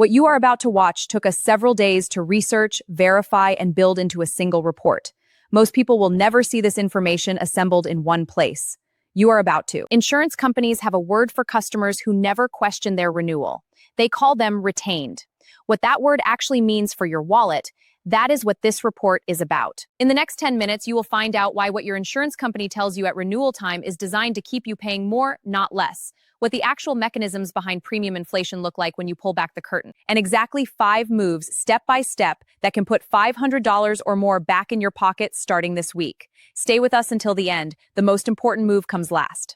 What you are about to watch took us several days to research, verify, and build into a single report. Most people will never see this information assembled in one place. You are about to. Insurance companies have a word for customers who never question their renewal. They call them retained. What that word actually means for your wallet, that is what this report is about. In the next 10 minutes, you will find out why what your insurance company tells you at renewal time is designed to keep you paying more, not less. What the actual mechanisms behind premium inflation look like when you pull back the curtain, and exactly 5 moves, step by step, that can put $500 or more back in your pocket starting this week. Stay with us until the end. The most important move comes last.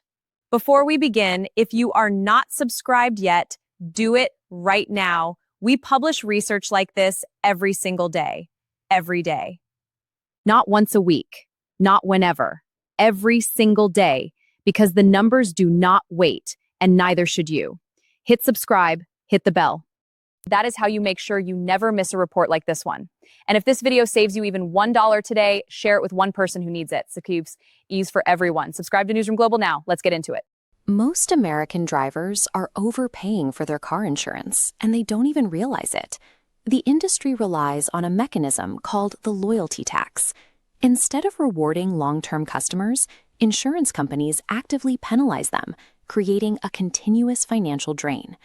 Before we begin, if you are not subscribed yet, do it right now. We publish research like this every single day, every day. Not once a week, not whenever, every single day, because the numbers do not wait, and neither should you. Hit subscribe, hit the bell. That is how you make sure you never miss a report like this one. And if this video saves you even $1 today, share it with one person who needs it. So keeps ease for everyone. Subscribe to Newsroom Global now. Let's get into it. Most American drivers are overpaying for their car insurance, and they don't even realize it. The industry relies on a mechanism called the loyalty tax. Instead of rewarding long-term customers, insurance companies actively penalize them, creating a continuous financial drain.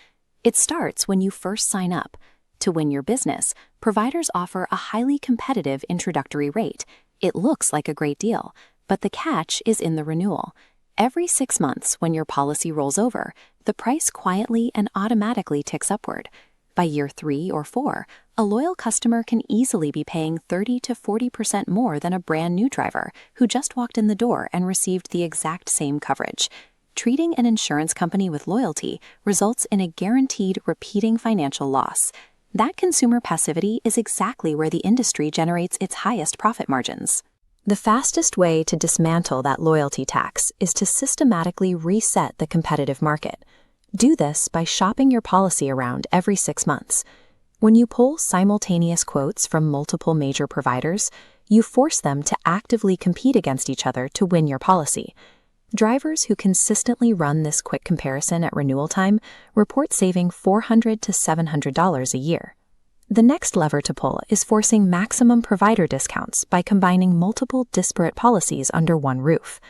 It starts when you first sign up. To win your business, providers offer a highly competitive introductory rate. It looks like a great deal, but the catch is in the renewal. Every 6 months, when your policy rolls over, the price quietly and automatically ticks upward. By year 3 or 4, a loyal customer can easily be paying 30 to 40% more than a brand new driver who just walked in the door and received the exact same coverage. Treating an insurance company with loyalty results in a guaranteed repeating financial loss. That consumer passivity is exactly where the industry generates its highest profit margins. The fastest way to dismantle that loyalty tax is to systematically reset the competitive market. Do this by shopping your policy around every 6 months. When you pull simultaneous quotes from multiple major providers, you force them to actively compete against each other to win your policy. Drivers who consistently run this quick comparison at renewal time report saving $400 to $700 a year. The next lever to pull is forcing maximum provider discounts by combining multiple disparate policies under one roof.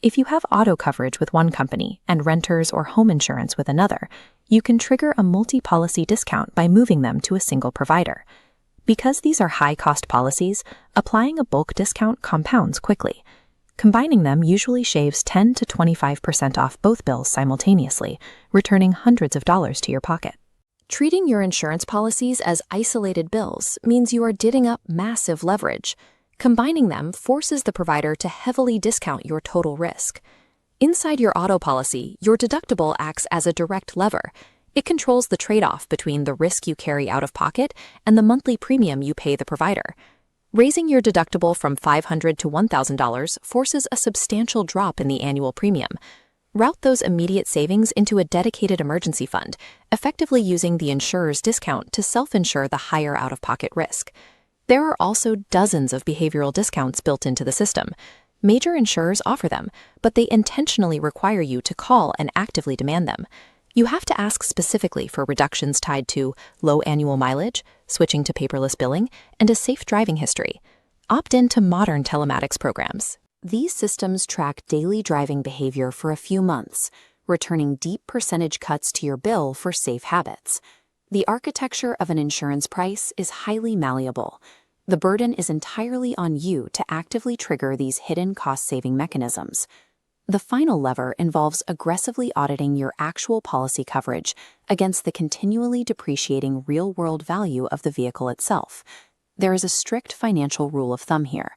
If you have auto coverage with one company and renters or home insurance with another, you can trigger a multi-policy discount by moving them to a single provider. Because these are high-cost policies, applying a bulk discount compounds quickly. Combining them usually shaves 10 to 25% off both bills simultaneously, returning hundreds of dollars to your pocket. Treating your insurance policies as isolated bills means you are divvying up massive leverage. Combining them forces the provider to heavily discount your total risk. Inside your auto policy, your deductible acts as a direct lever. It controls the trade-off between the risk you carry out of pocket and the monthly premium you pay the provider. Raising your deductible from $500 to $1,000 forces a substantial drop in the annual premium. Route those immediate savings into a dedicated emergency fund, effectively using the insurer's discount to self-insure the higher out-of-pocket risk. There are also dozens of behavioral discounts built into the system. Major insurers offer them, but they intentionally require you to call and actively demand them. You have to ask specifically for reductions tied to low annual mileage, switching to paperless billing, and a safe driving history. Opt in to modern telematics programs. These systems track daily driving behavior for a few months, returning deep percentage cuts to your bill for safe habits. The architecture of an insurance price is highly malleable. The burden is entirely on you to actively trigger these hidden cost-saving mechanisms. The final lever involves aggressively auditing your actual policy coverage against the continually depreciating real-world value of the vehicle itself. There is a strict financial rule of thumb here.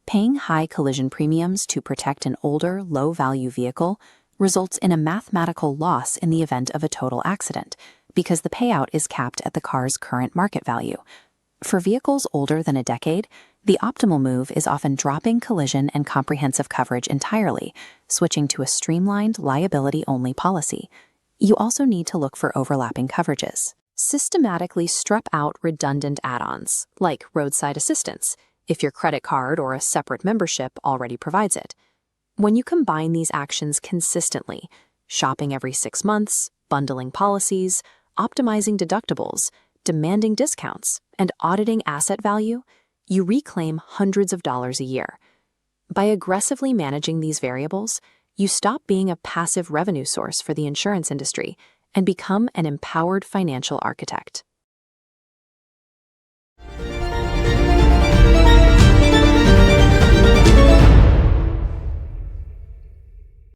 Paying high collision premiums to protect an older, low-value vehicle results in a mathematical loss in the event of a total accident, because the payout is capped at the car's current market value. For vehicles older than a decade, the optimal move is often dropping collision and comprehensive coverage entirely, switching to a streamlined liability-only policy. You also need to look for overlapping coverages. Systematically strip out redundant add-ons, like roadside assistance, if your credit card or a separate membership already provides it. When you combine these actions consistently, shopping every 6 months, bundling policies, optimizing deductibles, demanding discounts, and auditing asset value, you reclaim hundreds of dollars a year. By aggressively managing these variables, you stop being a passive revenue source for the insurance industry and become an empowered financial architect.